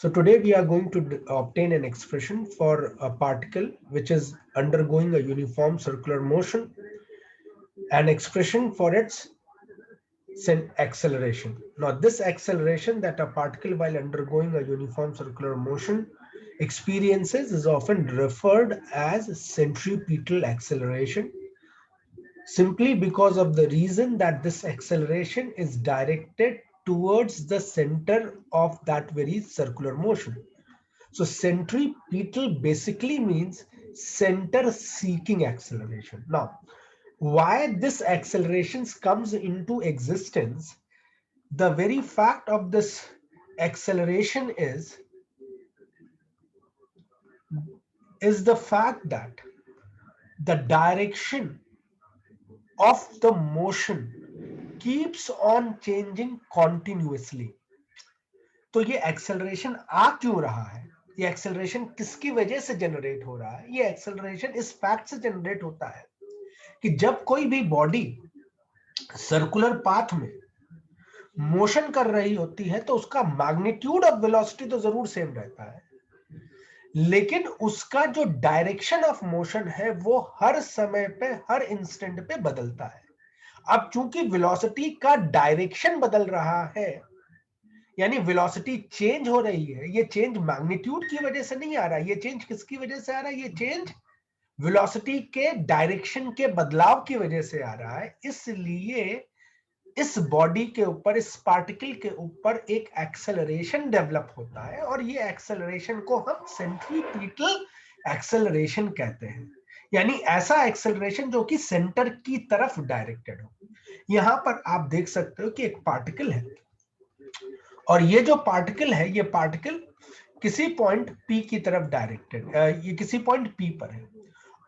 So today we are going to obtain an expression for a particle which is undergoing a uniform circular motion, an expression for its acceleration. Now this acceleration that a particle while undergoing a uniform circular motion experiences is often referred as centripetal acceleration, simply because of the reason that this acceleration is directed towards the center of that very circular motion. So centripetal basically means center seeking acceleration. Now, why this acceleration comes into existence? The very fact of this acceleration is the fact that the direction of the motion keeps on changing continuously. तो ये acceleration आ क्यों रहा है, ये acceleration किसकी वजह से generate हो रहा है? ये एक्सेलरेशन इस फैक्ट से जनरेट होता है कि जब कोई भी बॉडी सर्कुलर पाथ में मोशन कर रही होती है तो उसका मैग्नीट्यूड ऑफ वेलोसिटी तो जरूर सेम रहता है, लेकिन उसका जो डायरेक्शन ऑफ मोशन है वो हर समय पे, हर इंस्टेंट पे बदलता है। अब चूंकि वेलोसिटी का डायरेक्शन बदल रहा है, यानी वेलोसिटी चेंज हो रही है, ये चेंज मैग्नीट्यूड की वजह से नहीं आ रहा है, ये चेंज किसकी वजह से आ रहा है? ये चेंज वेलोसिटी के डायरेक्शन के बदलाव की वजह से आ रहा है। इसलिए इस बॉडी के ऊपर, इस पार्टिकल के ऊपर एक एक्सेलरेशन डेवलप होता है और ये एक्सेलरेशन को हम सेंट्रीपिटल एक्सेलरेशन कहते हैं, यानी ऐसा एक्सेलरेशन जो कि सेंटर की तरफ डायरेक्टेड हो। यहां पर आप देख सकते हो कि एक पार्टिकल है और ये जो पार्टिकल है, ये पार्टिकल किसी पॉइंट P की तरफ डायरेक्टेड, ये किसी पॉइंट P पर है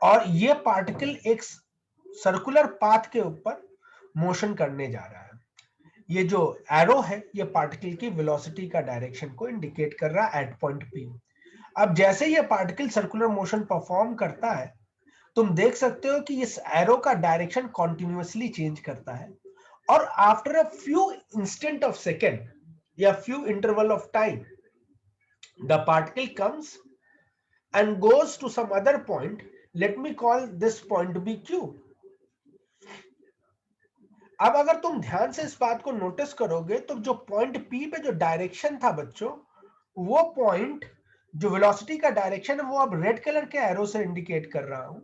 और ये पार्टिकल एक सर्कुलर पाथ के ऊपर मोशन करने जा रहा है। ये जो एरो है ये पार्टिकल की वेलोसिटी का डायरेक्शन को इंडिकेट कर रहा है एट पॉइंट P। अब जैसे ये पार्टिकल सर्कुलर मोशन परफॉर्म करता है, तुम देख सकते हो कि इस एरो का डायरेक्शन कॉन्टिन्यूअसली चेंज करता है और after a few instant of second या few interval of time the particle comes and goes to some other point. Let me call this point to be Q. अब अगर तुम ध्यान से इस बात को नोटिस करोगे तो जो पॉइंट P पे जो डायरेक्शन था बच्चों, वो पॉइंट जो वेलोसिटी का डायरेक्शन है वो अब रेड कलर के एरो से इंडिकेट कर रहा हूं,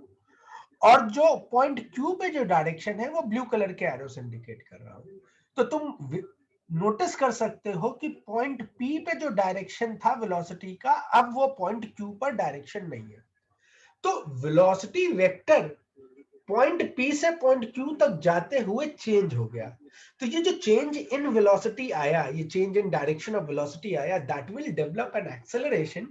और जो पॉइंट Q पे जो डायरेक्शन है वो ब्लू कलर के एरो से इंडिकेट कर रहा हूं। तो तुम नोटिस कर सकते हो कि पॉइंट P पे जो डायरेक्शन था वेलोसिटी का, अब वो पॉइंट Q पर डायरेक्शन नहीं है। तो वेलोसिटी वेक्टर पॉइंट P से पॉइंट Q तक जाते हुए चेंज हो गया। तो ये जो चेंज इन वेलोसिटी आया, ये change in direction of velocity आया, that will develop an acceleration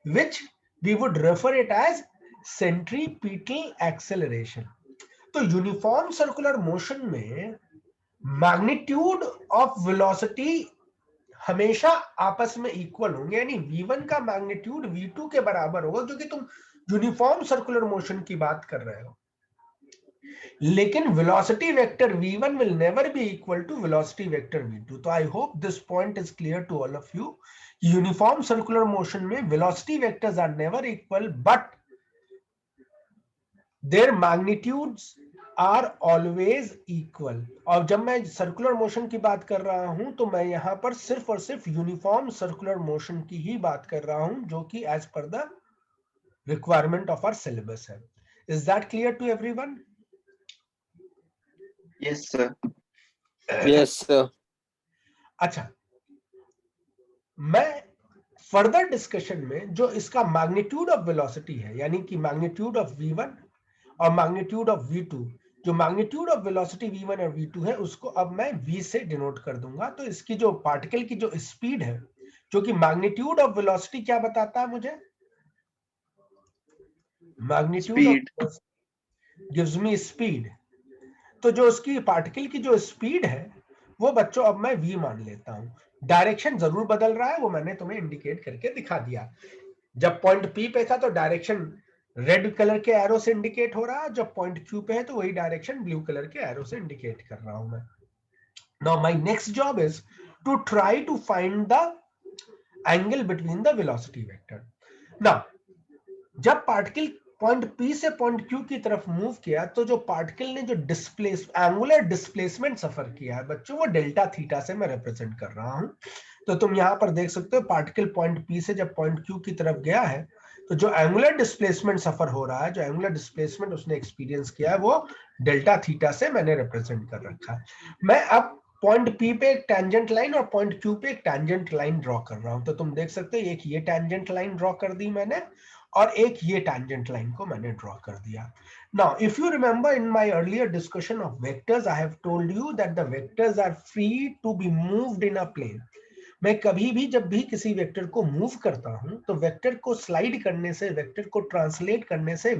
which we would refer it as centripetal acceleration. तो यूनिफॉर्म सर्कुलर मोशन में मैग्नीट्यूड ऑफ वेलोसिटी हमेशा आपस में इक्वल होंगे, यानी v1 का मैग्नीट्यूड v2 के बराबर होगा, क्योंकि तुम यूनिफॉर्म सर्कुलर मोशन की बात कर रहे हो। लेकिन velocity vector v1 will never be equal to velocity vector v2. तो I hope this point is clear to all of you. Uniform circular motion में velocity vectors are never equal, but their magnitudes are always equal. और जब मैं circular motion की बात कर रहा हूं तो मैं यहां पर सिर्फ और सिर्फ यूनिफॉर्म सर्कुलर मोशन की ही बात कर रहा हूं, जो कि एज पर the requirement of our syllabus है। Is that clear to everyone? Yes sir. Yes sir. अच्छा, मैं फर्दर डिस्कशन में जो इसका मैग्नीट्यूड ऑफ वेलोसिटी है, यानी कि मैग्नीट्यूड ऑफ v1 और मैग्नीट्यूड ऑफ v2, जो मैग्नीट्यूड ऑफ वेलोसिटी v1 और v2 है उसको अब मैं v से डिनोट कर दूंगा। तो इसकी जो पार्टिकल की जो स्पीड है, जो कि मैग्नीट्यूड ऑफ वेलोसिटी क्या बताता है मुझे? Magnitude of gives me speed. तो जो उसकी पार्टिकल की जो स्पीड है वो बच्चों अब मैं v मान लेता हूं। डायरेक्शन जरूर बदल रहा है, वो मैंने तुम्हें इंडिकेट करके दिखा दिया। जब पॉइंट P पे था तो डायरेक्शन रेड कलर के एरो से इंडिकेट हो रहा है, जब पॉइंट Q पे है तो वही डायरेक्शन ब्लू कलर के एरो से इंडिकेट कर रहा हूं मैं। Now my next job is to try to find the angle between the velocity vector. Now जब पार्टिकल पॉइंट P से पॉइंट Q की तरफ मूव किया तो जो पार्टिकल ने जो एंगुलर डिस्प्लेसमेंट सफर किया है बच्चों, वो डेल्टा थीटा से मैं रिप्रेजेंट कर रहा हूं। तो तुम यहां पर देख सकते हो पार्टिकल पॉइंट P से जब पॉइंट Q की तरफ गया है तो जो एंगुलर डिस्प्लेसमेंट सफर हो रहा है, जो एंगुलर डिस्प्लेसमेंट उसने एक्सपीरियंस किया है, वो डेल्टा थीटा से मैंने रिप्रेजेंट कर रखा है। मैं अब पॉइंट P पे एक टेंजेंट लाइन और पॉइंट Q पे एक टेंजेंट लाइन ड्रॉ कर रहा हूं। तो तुम देख सकते हो एक ये टेंजेंट लाइन ड्रॉ कर दी मैंने और एक ये टेंजेंट लाइन को मैंने ड्रॉ कर दिया। Now if you remember in my earlier discussion of vectors I have told you that the vectors are free to be moved in a plane. मैं कभी भी जब भी किसी वेक्टर को मूव करता हूं तो वेक्टर को स्लाइड करने से, वेक्टर को ट्रांसलेट करने से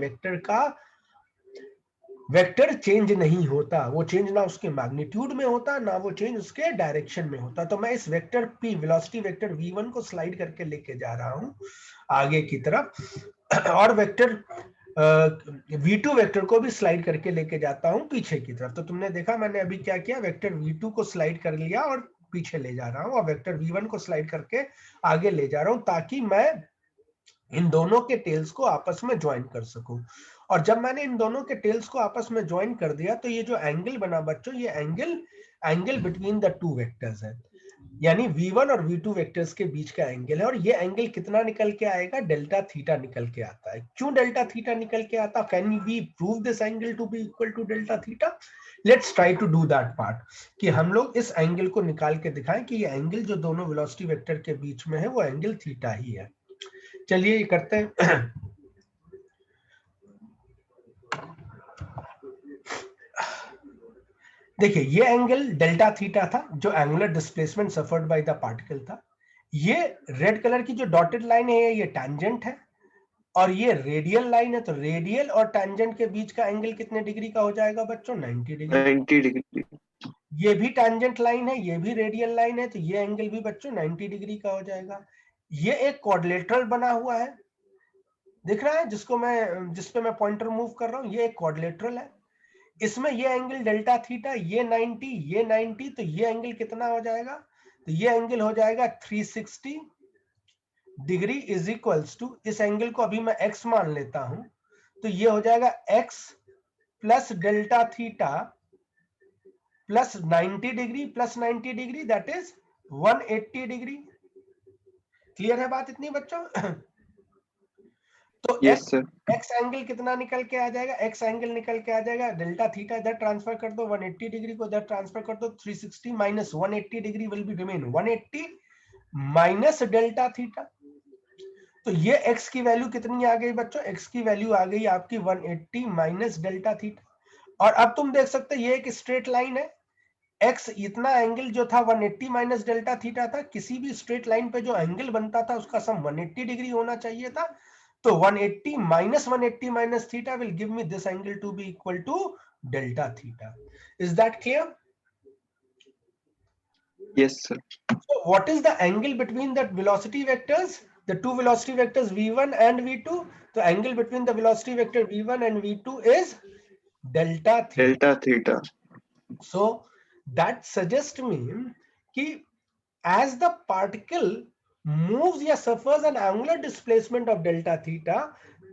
वेक्टर चेंज नहीं होता। वो चेंज ना उसके मैग्नीट्यूड में होता, ना वो चेंज उसके डायरेक्शन में होता। तो मैं इस vector P, velocity vector V1 को स्लाइड करके लेके जा रहा हूं आगे की तरफ और वेक्टर V2 वेक्टर को भी स्लाइड करके लेके जाता हूं पीछे की तरफ। तो तुमने देखा मैंने अभी क्या किया, वेक्टर V2 को स्लाइड कर लिया और पीछे ले जा रहा हूं, और वेक्टर V1 को स्लाइड करके आगे ले जा रहा हूं ताकि मैं इन दोनों के टेल्स को आपस में ज्वाइन कर सकूं। और जब मैंने इन दोनों के टेल्स को आपस में ज्वाइन कर दिया तो ये जो एंगल बना बच्चों, ये angle between the two vectors है, यानी V1 और V2 वेक्टर्स के बीच का एंगल है। और ये एंगल कितना निकल के आएगा, डेल्टा थीटा निकल के आता है। क्यों डेल्टा थीटा निकल के आता? Can we prove this angle to be equal to delta theta? Let's try to do that part, कि हम लोग इस एंगल को निकाल के दिखाएं कि ये एंगल जो दोनों वेलोसिटी वेक्टर के बीच में है वो एंगल थीटा ही है। चलिए ये करते हैं। देखिए ये एंगल डेल्टा थीटा था जो angular displacement suffered by the particle था। ये रेड कलर की जो डॉटेड लाइन है ये टैंजेंट है, और ये रेडियल लाइन है। तो रेडियल और टैंजेंट के बीच का एंगल कितने डिग्री का हो जाएगा बच्चों? 90 डिग्री। 90 डिग्री। ये भी टैंजेंट लाइन है, ये भी रेडियल लाइन है, तो ये एंगल भी बच्चों 90 डिग्री का हो जाएगा। ये एक क्वाड्रिलेटरल बना हुआ है, दिख रहा है जिस पे मैं पॉइंटर मूव कर रहा हूं, ये एक क्वाड्रिलेटरल है। इसमें ये एंगल डेल्टा थीटा, ये 90, ये 90, तो ये एंगल कितना हो जाएगा? तो ये एंगल हो जाएगा 360 डिग्री इज इक्वल्स टू, इस एंगल को अभी मैं x मान लेता हूं, तो ये हो जाएगा x plus delta theta plus 90 degree plus 90 degree, that is 180 degree. Clear है बात इतनी बच्चों? तो यस सर। एक्स एंगल कितना निकल के आ जाएगा? एक्स एंगल निकल के आ जाएगा डेल्टा थीटा इधर ट्रांसफर कर दो, 180 डिग्री को इधर ट्रांसफर कर दो, 360 minus 180 degree will be remain 180 minus delta theta. तो ये x की वैल्यू कितनी आ गई बच्चों? x की वैल्यू आ गई आपकी 180 माइनस डेल्टा थीटा। और अब तुम देख सकते हो ये एक स्ट्रेट लाइन है। x इतना एंगल जो था 180 माइनस डेल्टा थीटा था, किसी भी स्ट्रेट लाइन पे जो एंगल बनता था उसका सम 180 डिग्री होना चाहिए था। तो 180 minus theta will give me this angle to be equal to delta theta. Is that clear? Yes sir. So what is the angle between the velocity vectors? The two velocity vectors v1 and v2. The angle between the velocity vector v1 and v2 is delta theta. Delta theta. So that suggests me कि as the particle moves या suffers an angular displacement of delta theta,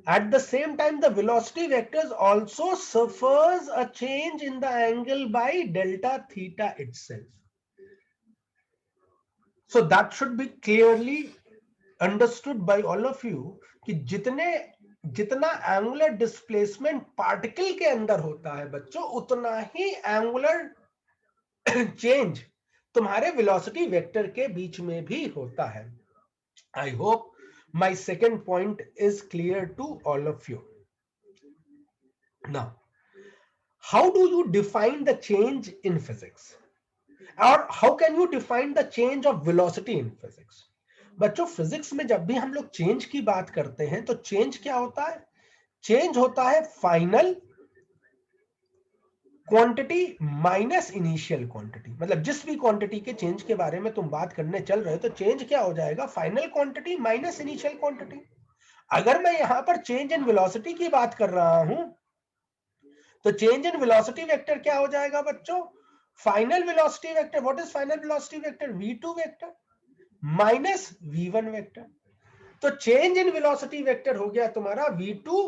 at the same time the velocity vectors also suffers a change in the angle by delta theta itself. So that should be clearly understood by all of you कि जितना angular displacement particle के अंदर होता है बच्चों, उतना ही angular change तुम्हारे velocity vector के बीच में भी होता है। I hope my second point is clear to all of you. Now, how do you define the change in physics? Or how can you define the change of velocity in physics? बच्चों physics में जब भी हम लोग change की बात करते हैं तो चेंज क्या होता है? चेंज होता है final quantity minus initial quantity. मतलब जिस भी क्वांटिटी के चेंज के बारे में तुम बात करने चल रहे हो तो चेंज क्या हो जाएगा? Final quantity minus initial quantity. अगर मैं यहां पर चेंज इन वेलोसिटी की बात कर रहा हूं तो चेंज इन वेलोसिटी वेक्टर क्या हो जाएगा बच्चों? Final velocity vector. What is final velocity vector? v2 vector. Minus v1 vector. तो चेंज इन वेलोसिटी वेक्टर हो गया तुम्हारा v2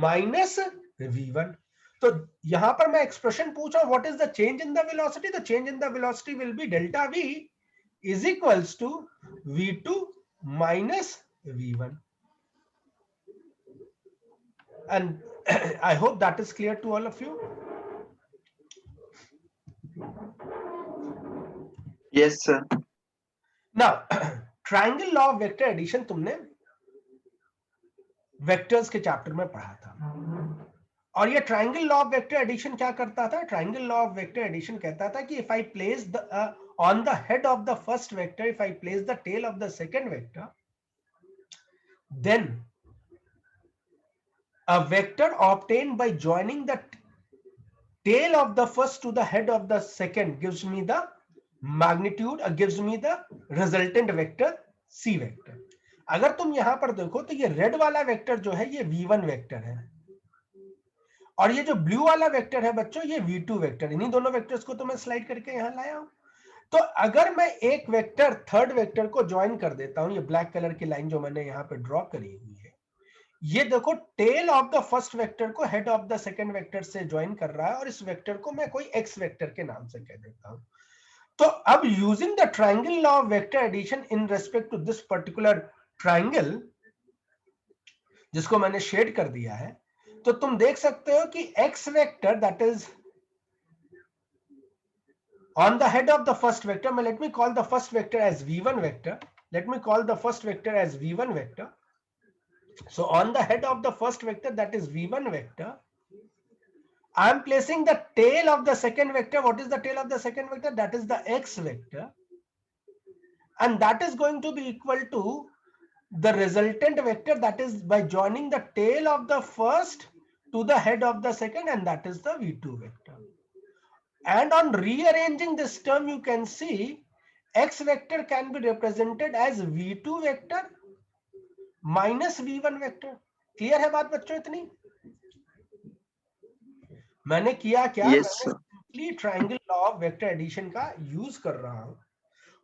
माइनस v1। तो यहां पर मैं एक्सप्रेशन पूछ रहा हूं what is the change in the velocity. The change in the velocity will be delta v is equals to v2 minus v1। And I hope that is clear to all of you. Yes, sir. Now, triangle law of vector addition तुमने vectors के chapter में पढ़ा था। और ये triangle law of vector addition क्या करता था? Triangle law of vector addition कहता था कि if I place the on the head of the first vector, if I place the tail of the second vector, then a vector obtained by joining the tail of the first to the head of the second gives me the magnitude, gives me the resultant vector c vector. अगर तुम यहां पर देखो तो ये red वाला vector जो है ये v1 वेक्टर है, और ये जो ब्लू वाला वेक्टर है बच्चों ये v2 वेक्टर। इन्हीं दोनों वेक्टर्स को तो मैं स्लाइड करके यहां लाया हूं। तो अगर मैं एक वेक्टर थर्ड वेक्टर को ज्वाइन कर देता हूं, ये ब्लैक कलर की लाइन जो मैंने यहां पे ड्रॉ करी हुई है, ये देखो tail of the first vector को head of the second vector से ज्वाइन कर रहा है, और इस वेक्टर को मैं कोई एक्स वेक्टर के नाम से कह देता हूं। तो अब using the triangle law of vector addition in respect to this particular triangle जिसको मैंने शेड कर दिया है, तो तुम देख सकते हो कि x vector that is on the head of the first vector, let me call the first vector as v1 vector. Let me call the first vector as v1 vector. So on the head of the first vector, that is v1 vector, I am placing the tail of the second vector. What is the tail of the second vector? That is the x vector, and that is going to be equal to the resultant vector, that is by joining the tail of the first to the head of the second, and that is the v2 vector. And on rearranging this term, you can see x vector can be represented as v2 vector minus v1 vector. Clear है बात बच्चों इतनी? मैंने किया क्या? Yes, मैंने sir. Simply triangle law of vector addition का use कर रहा हूं,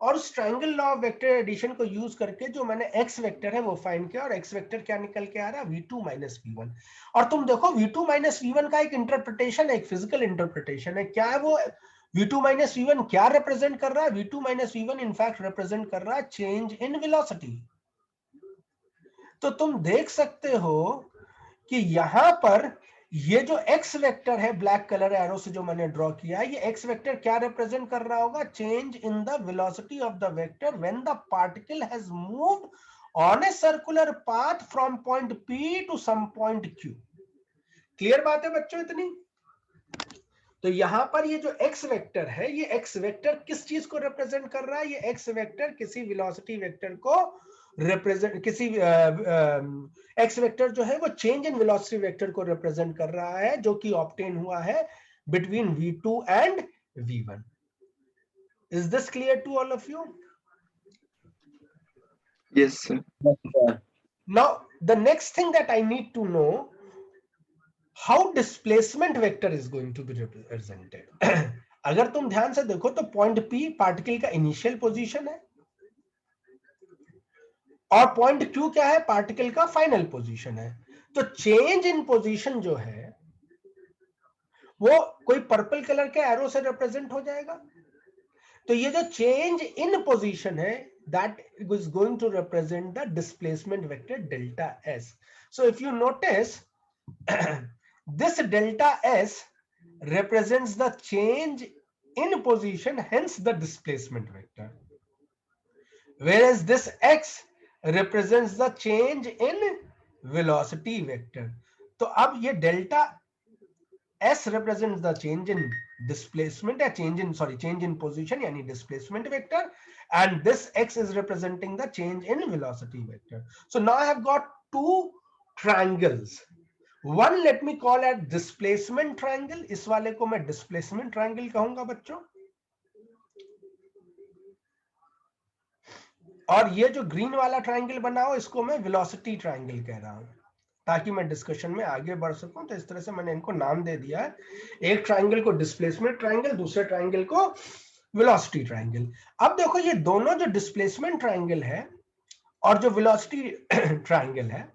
और उस triangle law of vector addition को यूज करके जो मैंने x वेक्टर है वो फाइंड किया, और x वेक्टर क्या निकल के आ रहा है? v2 minus v1। और तुम देखो v2 माइनस v1 का एक इंटरप्रिटेशन है, एक फिजिकल इंटरप्रिटेशन है। क्या है वो? v2 माइनस v1 क्या रिप्रेजेंट कर रहा है? v2 minus v1 in fact represent कर रहा है चेंज इन वेलोसिटी। तो तुम देख सकते हो कि यहां पर ये जो x वेक्टर है ब्लैक कलर एरो से जो मैंने ड्रॉ किया है, ये x वेक्टर क्या रिप्रेजेंट कर रहा होगा? Change in the velocity of the vector when the particle has moved on a circular path from point P to some point Q। Clear बात है बच्चों इतनी? तो यहां पर ये जो x वेक्टर है, ये x वेक्टर किस चीज को रिप्रेजेंट कर रहा है? ये x वेक्टर किसी वेलोसिटी वेक्टर को रिप्रेजेंट, किसी x वेक्टर जो है वो चेंज इन वेलोसिटी वेक्टर को रिप्रेजेंट कर रहा है, जो कि ऑब्टेन हुआ है between v2 and v1। Is this clear to all of you? Yes, sir. Now the next thing that I need to know, how displacement vector is going to be represented. अगर तुम ध्यान से देखो तो point P particle का initial position है, और point Q क्या है? पार्टिकल का फाइनल पोजीशन है। तो चेंज इन पोजीशन जो है वो कोई पर्पल कलर के एरो से रिप्रेजेंट हो जाएगा। तो ये जो चेंज इन पोजीशन है that is going to represent the displacement vector delta s. So if you notice this delta s represents the change in position, hence the displacement vector, whereas this x represents the change in velocity vector. तो अब ये delta s represents the change in displacement या change in position यानी displacement vector, and this x is representing the change in velocity vector. So now I have got two triangles. One let me call as displacement triangle, इस वाले को मैं displacement triangle कहूंगा बच्चों, और ये जो ग्रीन वाला ट्रायंगल बना हो इसको मैं वेलोसिटी ट्रायंगल कह रहा हूं, ताकि मैं डिस्कशन में आगे बढ़ सकूं। तो इस तरह से मैंने इनको नाम दे दिया है, एक ट्रायंगल को डिस्प्लेसमेंट ट्रायंगल, दूसरे ट्रायंगल को वेलोसिटी ट्रायंगल। अब देखो ये दोनों जो डिस्प्लेसमेंट ट्रायंगल है और जो वेलोसिटी ट्रायंगल है,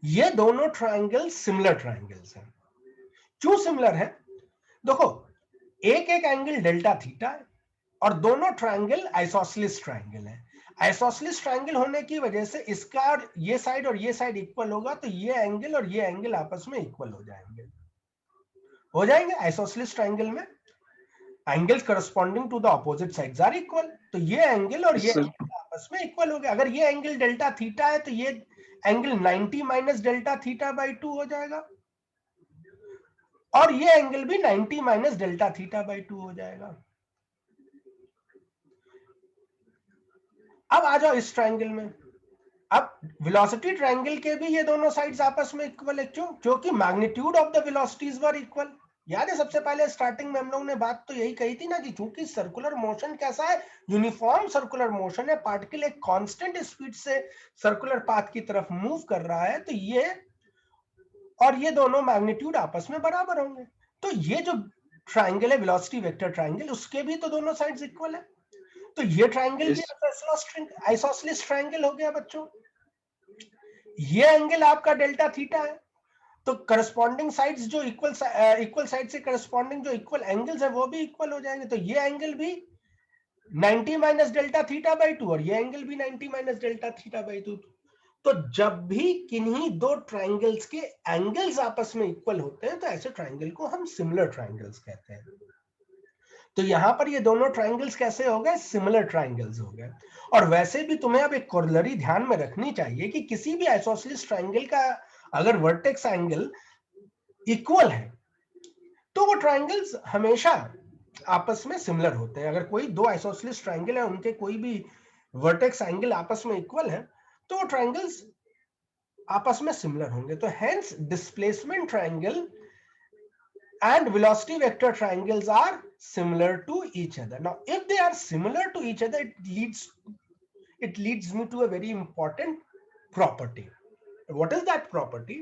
ये दोनों ट्रायंगल सिमिलर ट्रायंगल्स हैं। क्यों सिमिलर है? देखो एक एक एंगल डेल्टा थीटा है और दोनों ट्रायंगल आइसोसेलेस ट्रायंगल है। आइसोसेलेस ट्रायंगल होने की वजह से इसका ये साइड और ये साइड इक्वल होगा, तो ये एंगल और ये एंगल आपस में इक्वल हो जाएंगे आइसोसेलेस ट्रायंगल में। Angles corresponding to the opposite sides are equal, तो ये एंगल और ये Yes, sir. एंगल आपस में इक्वल हो गया। अगर ये एंगल डेल्टा थीटा है तो ये angle 90 minus delta theta by 2 हो जाएगा और ये एंगल भी 90 माइनस डेल्टा थीटा बाई 2 हो जाएगा। अब आ जाओ इस ट्रायंगल में। अब वेलोसिटी ट्रायंगल के भी ये दोनों साइड्स आपस में इक्वल है। क्यों? क्योंकि magnitude of the velocities were equal. याद है सबसे पहले स्टार्टिंग में हम लोगों ने बात तो यही कही थी ना कि चूंकि सर्कुलर मोशन कैसा है, यूनिफॉर्म सर्कुलर मोशन है, पार्टिकल एक कांस्टेंट स्पीड से सर्कुलर पाथ की तरफ मूव कर रहा है, तो ये और ये दोनों मैग्नीट्यूड आपस में बराबर होंगे। तो ये जो ट्रायंगल है वेलोसिटी वेक्टर ट्रायंगल, उसके भी तो दोनों साइड्स इक्वल है, तो ये ट्रायंगल भी Yes. आइसोसेलेस ट्रायंगल हो गया बच्चों। ये एंगल आपका डेल्टा थीटा है, तो करस्पॉन्डिंग साइड्स जो इक्वल साइड से करस्पॉन्डिंग जो इक्वल एंगल्स है वो भी इक्वल हो जाएंगे। तो ये एंगल भी 90 माइनस डेल्टा थीटा बाई 2 और ये एंगल भी 90 माइनस डेल्टा थीटा बाई 2। तो जब भी किन्हीं दो ट्रायंगल्स के एंगल्स आपस में इक्वल होते हैं तो ऐसे ट्रायंगल को हम सिमिलर ट्रायंगल्स कहते हैं। तो यहां पर ये दोनों ट्रायंगल्स कैसे हो गए? सिमिलर ट्रायंगल्स हो गए। और वैसे भी तुम्हें अब एक कोरोलरी ध्यान में रखनी चाहिए कि किसी भी आइसोसेलेस ट्रायंगल का अगर वर्टेक्स एंगल इक्वल है तो वो ट्रायंगल्स हमेशा आपस में सिमिलर होते हैं। अगर कोई दो आइसोसेलेस ट्रायंगल है, उनके कोई भी वर्टेक्स एंगल आपस में इक्वल है, तो वो ट्रायंगल्स आपस में सिमिलर होंगे। तो hence displacement triangle and velocity vector triangles are similar to each other. Now if they are similar to each other, it leads me to a very important property. What is that property?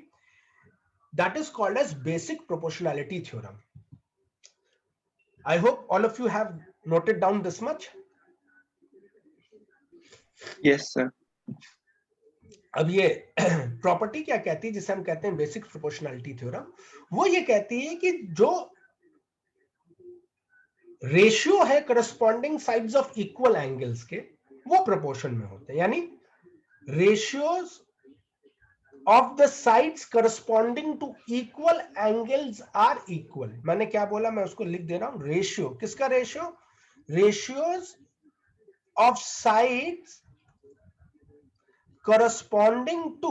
That is called as basic proportionality theorem. I hope all of you have noted down this much. Yes, sir. अब ये property क्या कहती है जिसे हम कहते हैं basic proportionality theorem? वो ये कहती है कि जो रेशियो है corresponding sides of equal angles के, वो प्रोपोर्शन में होते हैं। यानी ratios of the sides corresponding to equal angles are equal. मैंने क्या बोला, मैं उसको लिख दे रहा हूं। रेशियो किसका? Ratio ratios of sides corresponding to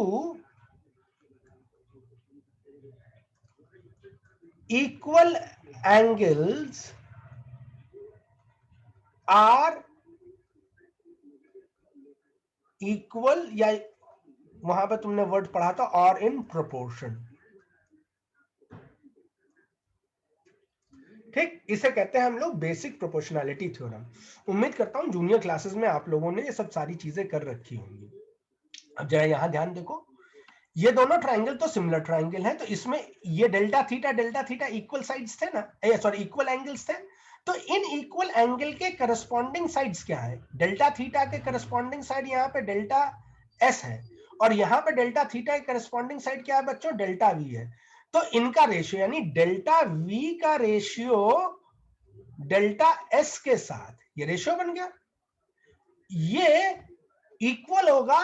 equal angles are equal, या वहां पर तुमने वर्ड पढ़ा था और इन प्रोपोर्शन। ठीक, इसे कहते हैं हम लोग बेसिक प्रोपोर्शनैलिटी थ्योरम। उम्मीद करता हूं जूनियर क्लासेस में आप लोगों ने ये सब सारी चीजें कर रखी होंगी। अब जरा यहां ध्यान देखो, ये दोनों ट्रायंगल तो सिमिलर ट्रायंगल हैं, तो इसमें ये डेल्टा थीटा इक्वल साइड्स थे ना, सॉरी इक्वल एंगल्स थे। तो इन इक्वल एंगल के करस्पॉन्डिंग साइड्स क्या है? डेल्टा थीटा के करस्पॉन्डिंग साइड यहाँ पे डेल्टा एस है और यहाँ पे डेल्टा थीटा के करस्पॉन्डिंग साइड क्या है बच्चों? डेल्टा वी है। तो इनका रेशियो यानी डेल्टा वी का रेशियो डेल्टा एस के साथ ये रेशियो बन गया, ये इक्वल होगा।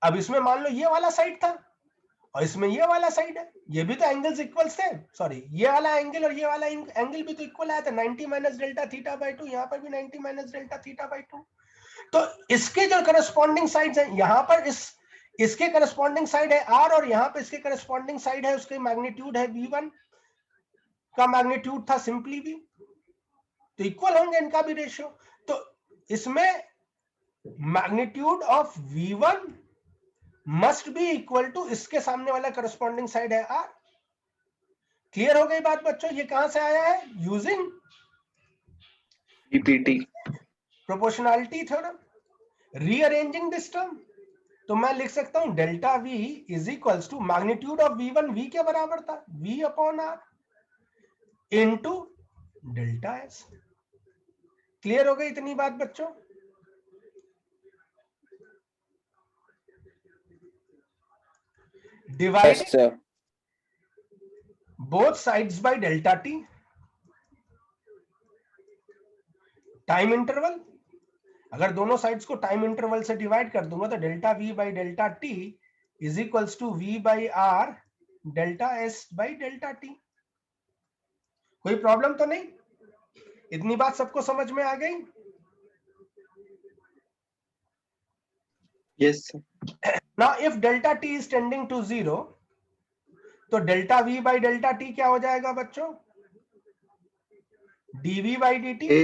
अब इसमें मान लो ये वाला साइड था और इसमें ये वाला साइड है, ये भी तो एंगल्स इक्वल थे। सॉरी, ये वाला एंगल और ये वाला एंगल भी तो इक्वल आया था, 90 माइनस डेल्टा थीटा बाई 2, यहाँ पर भी 90 माइनस डेल्टा थीटा बाई 2। तो इसके जो करस्पॉन्डिंग साइड्स हैं, यहाँ पर इसके करस्पॉन्डिंग साइड है आर और यहाँ पे इसके करस्पॉन्डिंग साइड है, उसके मैग्नीट्यूड है v1 का मैग्नीट्यूड था सिंपली v, तो इक्वल होंगे इनका भी रेशियो। तो इसमें magnitude of v1 must be equal to इसके सामने वाला करस्पॉन्डिंग साइड है आर। क्लियर हो गई बात बच्चों? ये कहां से आया है? Using PPT. Proportionality theorem. Rearranging this term, तो मैं लिख सकता हूं delta v is equals to magnitude of v1, v के बराबर था v upon r into delta s. Clear हो गई इतनी बात बच्चों? Yes, dividing sir. both sides by delta t, time interval, अगर दोनों साइड्स को टाइम इंटरवल से डिवाइड कर दूंगा तो delta v by delta t is equals to v by r delta s by delta t. कोई प्रॉब्लम तो नहीं? इतनी बात सबको समझ में आ गई? Yes, sir. Now if delta t is tending to 0 तो delta v by delta t क्या हो जाएगा बच्चों? Dv by d t. A.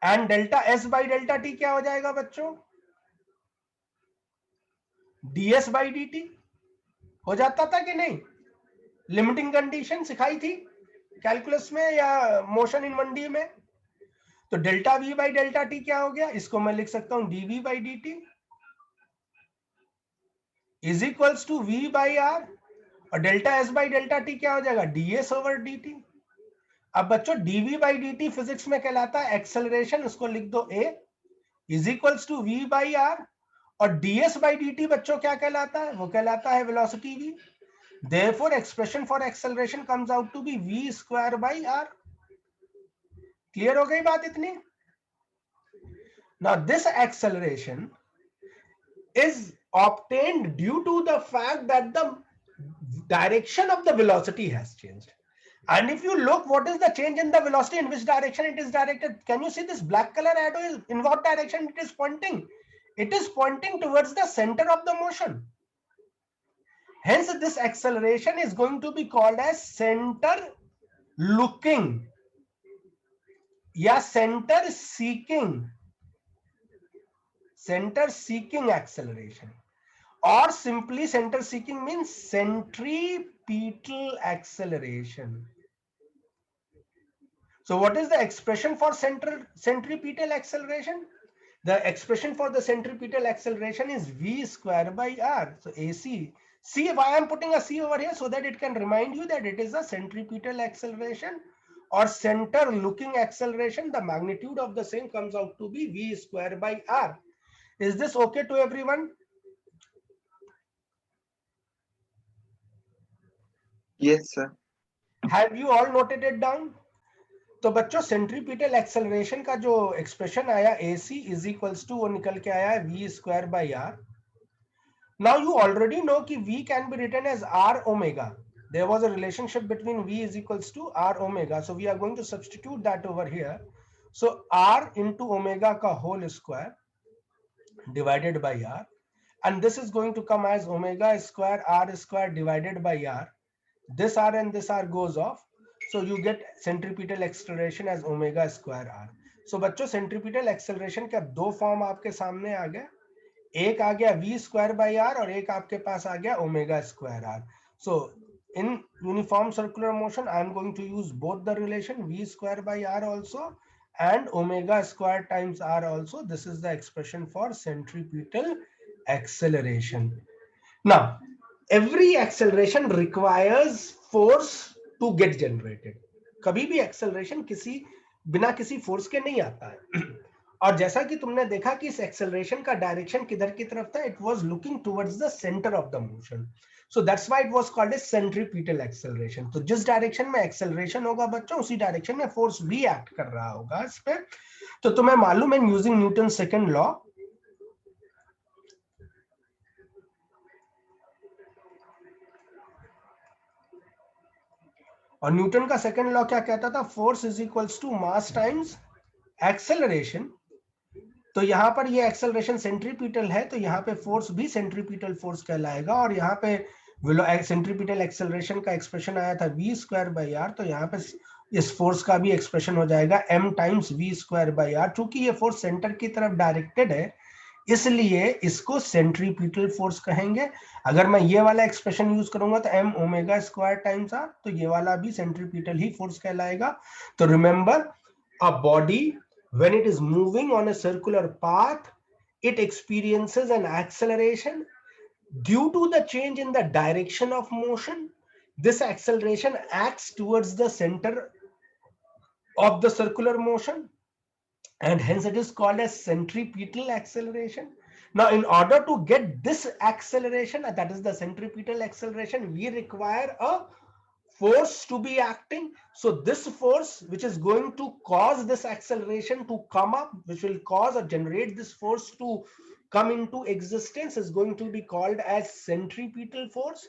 And delta s by delta t क्या हो जाएगा बच्चों? Ds by d t. हो जाता था कि नहीं? लिमिटिंग कंडीशन सिखाई थी कैलकुलस में या मोशन इन 1D में। तो delta v by delta t क्या हो गया? इसको मैं लिख सकता हूं dv by d t is equals to v by r, और delta s by delta t क्या हो जाएगा? Ds over d t. अब बच्चों dv by d t physics में कहलाता है एक्सेलरेशन, उसको लिख दो a is equals to v by r, और डीएस बाई डी टी बच्चों क्या कहलाता है? वो कहलाता है velocity v. Therefore, expression for acceleration comes out to be v square by r. Clear हो गई बात इतनी? Now, this acceleration is obtained due to the fact that the direction of the velocity has changed. And if you look, what is the change in the velocity? In which direction it is directed? Can you see this black color arrow? Is in what direction it is pointing? It is pointing towards the center of the motion. Hence, this acceleration is going to be called as center looking या centre seeking acceleration, और simply centre seeking means centripetal acceleration. So what is the expression for centripetal acceleration? The expression for the centripetal acceleration is v square by r. So AC, see why I am putting a C over here, so that it can remind you that it is a centripetal acceleration or center looking acceleration. The magnitude of the same comes out to be v square by r. Is this okay to everyone? Yes, sir. Have you all noted it down? तो बच्चों centripetal acceleration का जो expression आया AC is equals to, वो निकल के आया है v square by r. Now you already know कि v can be written as r omega. There was a relationship between v is equals to r omega, so we are going to substitute that over here. So r into omega का whole square divided by r, and this is going to come as omega square r square divided by r. This r and this r goes off, so you get centripetal acceleration as omega square r. So बच्चों centripetal acceleration का दो form आपके सामने आ गया, एक आ गया v square by r और एक आपके पास आ गया omega square r. So in uniform circular motion I am going to use both the relation v square by r also and omega square times r also. This is the expression for centripetal acceleration. Now, every acceleration requires force to get generated. कभी भी acceleration किसी बिना किसी force के नहीं आता है. और जैसा कि तुमने देखा कि इस एक्सेलरेशन का डायरेक्शन किधर की तरफ था, it was looking towards the centre of the motion. So that's why it was called as centripetal acceleration. तो जिस डायरेक्शन में एक्सेलरेशन होगा बच्चों, उसी डायरेक्शन में फोर्स भी एक्ट कर रहा होगा इस पे. तो तुम्हें मालूम है यूजिंग न्यूटन सेकंड लॉ, और न्यूटन का सेकंड लॉ क्या कहता था? Force is equals to mass times acceleration. तो यहां पर ये एक्सेलरेशन सेंट्रीपिटल है, तो यहाँ पे फोर्स भी सेंट्रीपिटल फोर्स कहलाएगा. और यहाँ पे सेंट्रीपिटल एक्सेलरेशन का एक्सप्रेशन आया था v स्क्वायर बाई आर, तो यहाँ पे इस फोर्स का भी एक्सप्रेशन हो जाएगा m times v square by r. चूंकि ये फोर्स सेंटर की तरफ डायरेक्टेड है, इसलिए इसको सेंट्रीपिटल फोर्स कहेंगे. अगर मैं ये वाला एक्सप्रेशन यूज करूंगा तो m omega square times r, तो ये वाला भी सेंट्रीपिटल ही फोर्स कहलाएगा. तो remember, a body when it is moving on a circular path, it experiences an acceleration due to the change in the direction of motion. This acceleration acts towards the center of the circular motion, and hence it is called as centripetal acceleration. Now, in order to get this acceleration, that is the centripetal acceleration, we require a force to be acting. So this force which is going to cause this acceleration to come up, which will cause or generate this force to come into existence, is going to be called as centripetal force.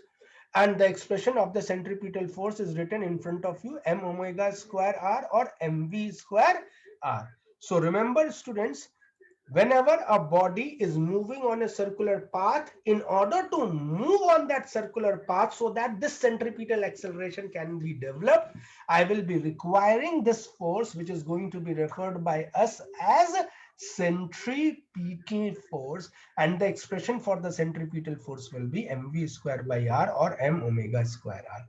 And the expression of the centripetal force is written in front of you, m omega square r or mv square r. So remember, students, whenever a body is moving on a circular path, in order to move on that circular path so that this centripetal acceleration can be developed, I will be requiring this force, which is going to be referred by us as centripetal force, and the expression for the centripetal force will be mv square by r or m omega square r.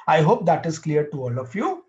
I hope that is clear to all of you.